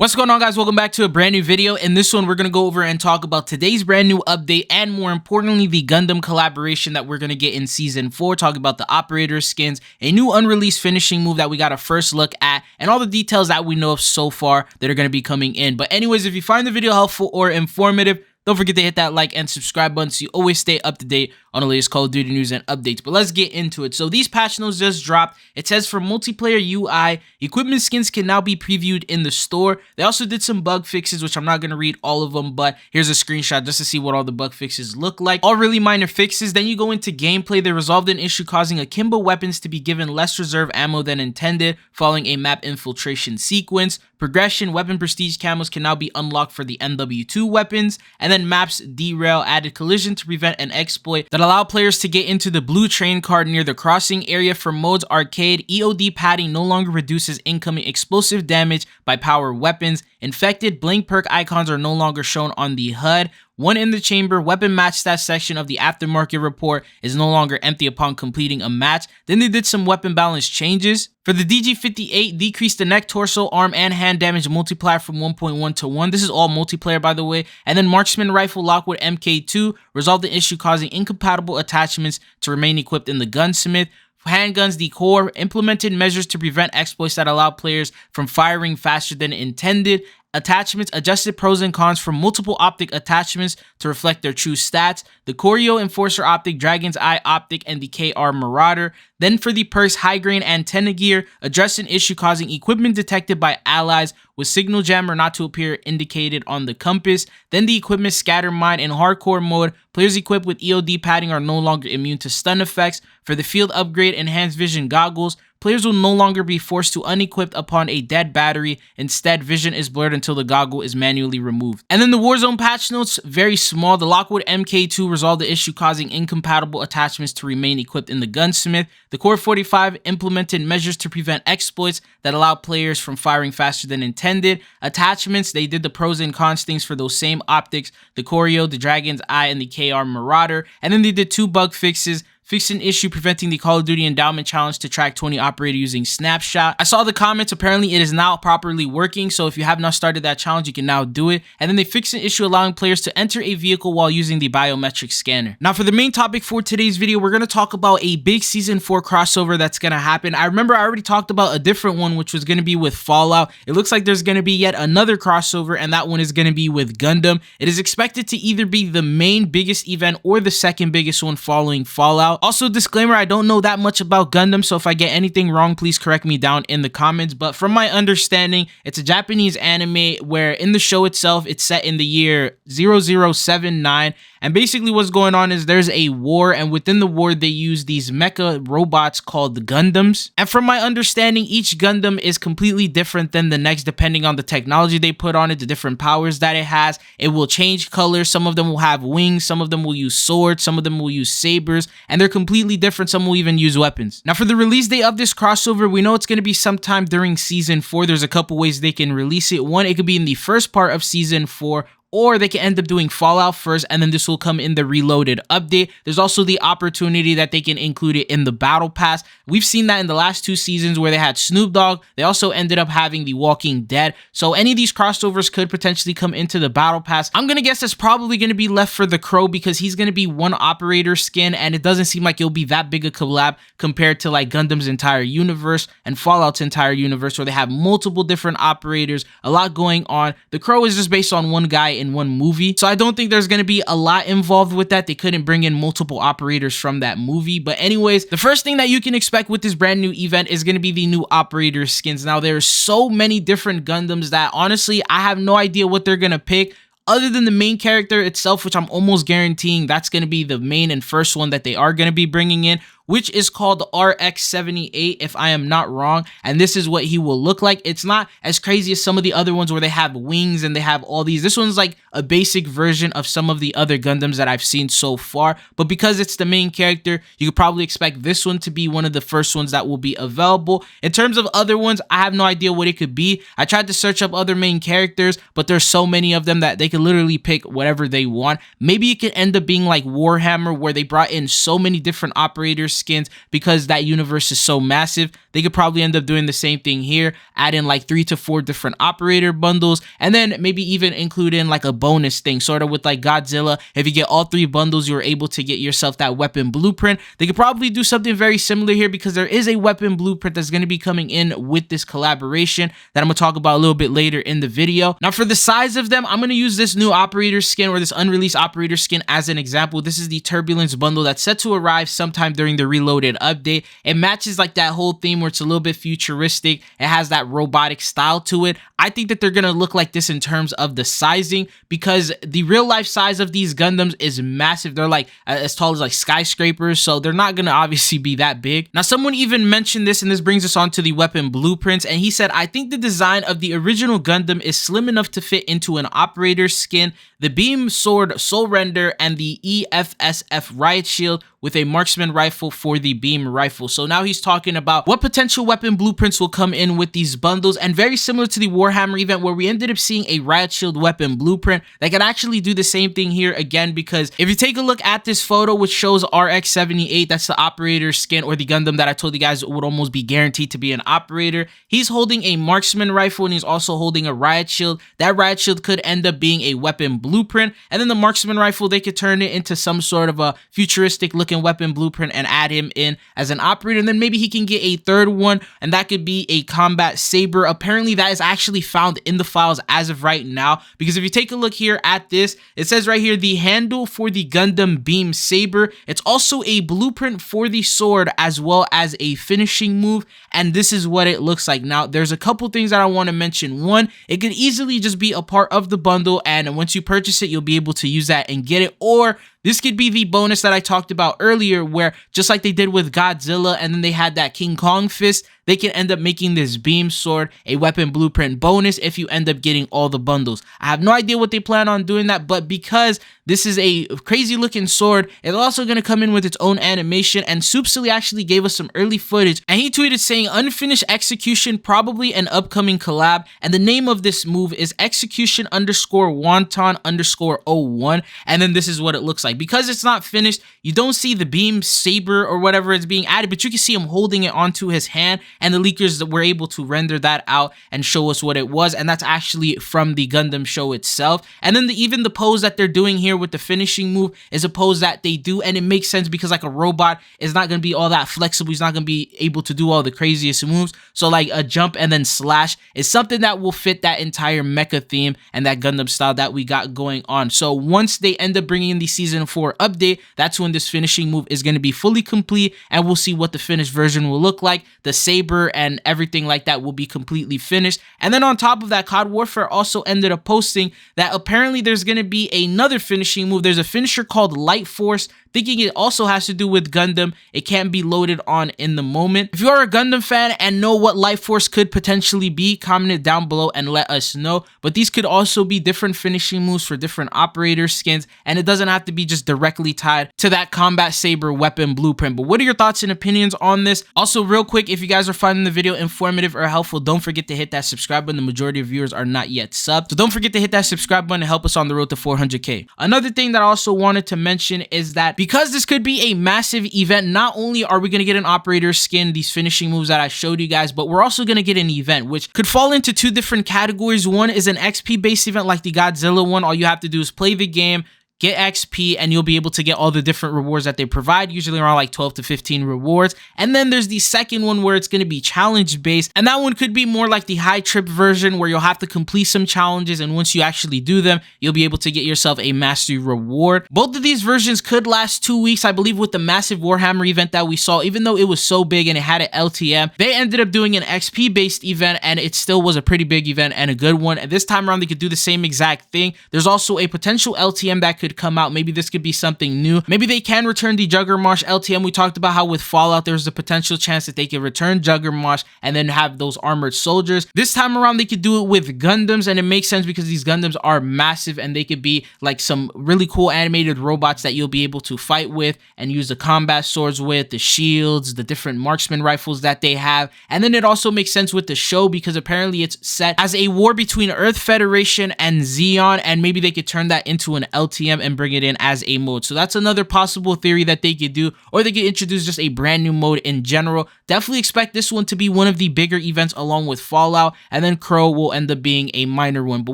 What's going on, guys? Welcome back to a brand new video. In this one, we're going to go over and talk about today's brand new update and more importantly, the Gundam collaboration that we're going to get in Season 4, talking about the operator skins, a new unreleased finishing move that we got a first look at, and all the details that we know of so far that are going to be coming in. But anyways, if you find the video helpful or informative, don't forget to hit that like and subscribe button so you always stay up to date on the latest Call of Duty news and updates. But let's get into it. So these patch notes just dropped. It says for multiplayer UI, equipment skins can now be previewed in the store. They also did some bug fixes, which I'm not going to read all of them, but here's a screenshot just to see what all the bug fixes look like. All really minor fixes. Then you go into gameplay. They resolved an issue causing akimbo weapons to be given less reserve ammo than intended following a map infiltration sequence. Progression, weapon prestige camos can now be unlocked for the MW2 weapons, and then maps derail added collision to prevent an exploit that allowed players to get into the blue train car near the crossing area. For modes arcade, EOD padding no longer reduces incoming explosive damage by power weapons. Infected blink perk icons are no longer shown on the HUD. One in the chamber, weapon match stats section of the aftermarket report is no longer empty upon completing a match. Then they did some weapon balance changes. For the DG58, decreased the neck, torso, arm, and hand damage multiplier from 1.1 to 1. This is all multiplayer, by the way. And then marksman rifle Lockwood MK2 resolved the issue causing incompatible attachments to remain equipped in the gunsmith. Handguns, the core implemented measures to prevent exploits that allow players from firing faster than intended. Attachments adjusted pros and cons for multiple optic attachments to reflect their true stats. The Choreo Enforcer Optic, Dragon's Eye Optic, and the KR Marauder. Then for the perks, high grain antenna gear addressed an issue causing equipment detected by allies with signal jammer not to appear indicated on the compass. Then the equipment scatter mine in hardcore mode. Players equipped with EOD padding are no longer immune to stun effects. For the field upgrade, enhanced vision goggles, players will no longer be forced to unequip upon a dead battery. Instead, vision is blurred until the goggle is manually removed. And then the Warzone patch notes, very small. The Lockwood MK2 resolved the issue causing incompatible attachments to remain equipped in the gunsmith. The Core 45 implemented measures to prevent exploits that allow players from firing faster than intended. Attachments, they did the pros and cons things for those same optics, the Choreo, the Dragon's Eye, and the KR Marauder. And then they did two bug fixes. Fixed an issue preventing the Call of Duty Endowment Challenge to track 20 operator using Snapshot. I saw the comments, apparently it is now properly working, so if you have not started that challenge, you can now do it. And then they fixed an issue allowing players to enter a vehicle while using the biometric scanner. Now for the main topic for today's video, we're going to talk about a big Season 4 crossover that's going to happen. I remember I already talked about a different one, which was going to be with Fallout. It looks like there's going to be yet another crossover, and that one is going to be with Gundam. It is expected to either be the main biggest event or the second biggest one following Fallout. Also, disclaimer, I don't know that much about Gundam, so if I get anything wrong, please correct me down in the comments. But from my understanding, it's a Japanese anime where in the show itself, it's set in the year 0079. And basically what's going on is there's a war, and within the war, they use these mecha robots called the Gundams. And from my understanding, each Gundam is completely different than the next, depending on the technology they put on it, the different powers that it has. It will change colors. Some of them will have wings. Some of them will use swords. Some of them will use sabers. And they're completely different. Some will even use weapons. Now, for the release date of this crossover, we know it's going to be sometime during Season 4. There's a couple ways they can release it. One, it could be in the first part of Season 4, or they can end up doing Fallout first, and then this will come in the Reloaded update. There's also the opportunity that they can include it in the Battle Pass. We've seen that in the last two seasons where they had Snoop Dogg. They also ended up having The Walking Dead. So any of these crossovers could potentially come into the Battle Pass. I'm going to guess that's probably going to be left for the Crow because he's going to be one operator skin, and it doesn't seem like it'll be that big a collab compared to like Gundam's entire universe and Fallout's entire universe where they have multiple different operators, a lot going on. The Crow is just based on one guy in one movie, so I don't think there's going to be a lot involved with that. They couldn't bring in multiple operators from that movie. But anyways, the first thing that you can expect with this brand new event is going to be the new operator skins. Now there's so many different Gundams that honestly I have no idea what they're going to pick, other than the main character itself, which I'm almost guaranteeing that's going to be the main and first one that they are going to be bringing in, which is called RX-78, if I am not wrong. And this is what he will look like. It's not as crazy as some of the other ones where they have wings and they have all these. This one's like a basic version of some of the other Gundams that I've seen so far. But because it's the main character, you could probably expect this one to be one of the first ones that will be available. In terms of other ones, I have no idea what it could be. I tried to search up other main characters, but there's so many of them that they can literally pick whatever they want. Maybe it could end up being like Warhammer, where they brought in so many different operators skins because that universe is so massive. They could probably end up doing the same thing here, add in like 3 to 4 different operator bundles, and then maybe even include in like a bonus thing, sort of with like Godzilla. If you get all 3 bundles, you're able to get yourself that weapon blueprint. They could probably do something very similar here because there is a weapon blueprint that's going to be coming in with this collaboration that I'm going to talk about a little bit later in the video. Now for the size of them, I'm going to use this new operator skin or this unreleased operator skin as an example. This is the Turbulence bundle that's set to arrive sometime during the Reloaded update. It matches like that whole theme where it's a little bit futuristic. It has that robotic style to it. I think that they're going to look like this in terms of the sizing because the real life size of these Gundams is massive. They're like as tall as like skyscrapers, so they're not going to obviously be that big. Now someone even mentioned this, and this brings us on to the weapon blueprints, and he said, I think the design of the original Gundam is slim enough to fit into an operator skin, the beam sword soul render, and the EFSF riot shield with a marksman rifle for the beam rifle. So now he's talking about what potential weapon blueprints will come in with these bundles, and very similar to the Warhammer event where we ended up seeing a riot shield weapon blueprint, they can actually do the same thing here again, because if you take a look at this photo which shows RX-78, that's the operator skin or the Gundam that I told you guys would almost be guaranteed to be an operator. He's holding a marksman rifle and he's also holding a riot shield. That riot shield could end up being a weapon blueprint, and then the marksman rifle, they could turn it into some sort of a futuristic looking weapon blueprint and add him in as an operator, and then maybe he can get a third one, and that could be a combat saber. Apparently that is actually found in the files as of right now, because if you take a look here at this, it says right here the handle for the Gundam beam saber. It's also a blueprint for the sword as well as a finishing move, and this is what it looks like. Now there's a couple things that I want to mention. One, it could easily just be a part of the bundle, and once you purchase it you'll be able to use that and get it, or this could be the bonus that I talked about earlier where just like they did with Godzilla and then they had that King Kong fist, they can end up making this beam sword a weapon blueprint bonus if you end up getting all the bundles. I have no idea what they plan on doing that, but because this is a crazy looking sword, it's also going to come in with its own animation, and Soupsilly actually gave us some early footage and he tweeted saying unfinished execution, probably an upcoming collab, and the name of this move is execution underscore wonton underscore 01, and then this is what it looks like. Because it's not finished, you don't see the beam saber or whatever is being added, but you can see him holding it onto his hand, and the leakers were able to render that out and show us what it was, and that's actually from the Gundam show itself. And then even the pose that they're doing here with the finishing move is a pose that they do, and it makes sense because like a robot is not going to be all that flexible. He's not going to be able to do all the craziest moves, so like a jump and then slash is something that will fit that entire mecha theme and that Gundam style that we got going on. So once they end up bringing in the season 4 update, that's when this finishing move is going to be fully complete, and we'll see what the finished version will look like. The saber and everything like that will be completely finished. And then on top of that, COD Warfare also ended up posting that apparently there's going to be another finishing move. There's a finisher called Light Force, thinking it also has to do with Gundam. It can't be loaded on in the moment. If you are a Gundam fan and know what Light Force could potentially be, comment it down below and let us know. But these could also be different finishing moves for different operator skins, and it doesn't have to be just directly tied to that combat saber weapon blueprint. But what are your thoughts and opinions on this? Also, real quick, if you guys are finding the video informative or helpful, don't forget to hit that subscribe button. The majority of viewers are not yet subbed, so don't forget to hit that subscribe button to help us on the road to 400k. Another thing that I also wanted to mention is that because this could be a massive event, not only are we going to get an operator skin, these finishing moves that I showed you guys, but we're also going to get an event which could fall into 2 different categories. One is an XP based event like the Godzilla one. All you have to do is play the game, get XP, and you'll be able to get all the different rewards that they provide, usually around like 12 to 15 rewards. And then there's the second one where it's going to be challenge based, and that one could be more like the high trip version where you'll have to complete some challenges, and once you actually do them, you'll be able to get yourself a mastery reward. Both of these versions could last 2 weeks. I believe with the massive Warhammer event that we saw, even though it was so big and it had an LTM, they ended up doing an XP based event, and it still was a pretty big event and a good one. And this time around they could do the same exact thing. There's also a potential LTM that could come out. Maybe this could be something new. Maybe they can return the Juggermosh LTM. We talked about how with Fallout there's a potential chance that they could return Juggermosh and then have those armored soldiers. This time around they could do it with Gundams, and it makes sense because these Gundams are massive and they could be like some really cool animated robots that you'll be able to fight with and use the combat swords with, the shields, the different marksman rifles that they have. And then it also makes sense with the show because apparently it's set as a war between Earth Federation and Zeon, and maybe they could turn that into an LTM premium and bring it in as a mode. So that's another possible theory that they could do, or they could introduce just a brand new mode in general. Definitely expect this one to be one of the bigger events along with Fallout, and then Crow will end up being a minor one. But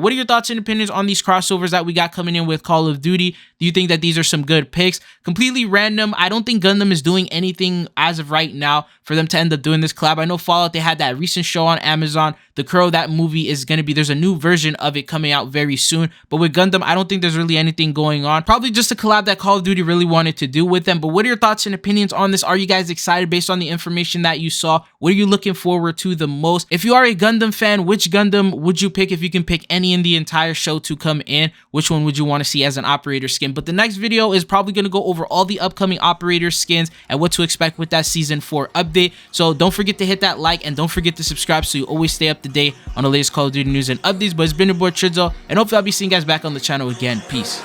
what are your thoughts and opinions on these crossovers that we got coming in with Call of Duty? Do you think that these are some good picks? Completely random. I don't think Gundam is doing anything as of right now for them to end up doing this collab. I know Fallout, they had that recent show on Amazon. The Crow, that movie is going to be, there's a new version of it coming out very soon. But with Gundam, I don't think there's really anything going on. Probably just a collab that Call of Duty really wanted to do with them. But what are your thoughts and opinions on this? Are you guys excited based on the information that you saw? What are you looking forward to the most? If you are a Gundam fan, which Gundam would you pick if you can pick any in the entire show to come in? Which one would you want to see as an operator skin? But the next video is probably going to go over all the upcoming operator skins and what to expect with that season 4 update. So don't forget to hit that like and don't forget to subscribe so you always stay up to date on the latest Call of Duty news and updates. But it's been your boy Tridzo, and hopefully I'll be seeing you guys back on the channel again. Peace.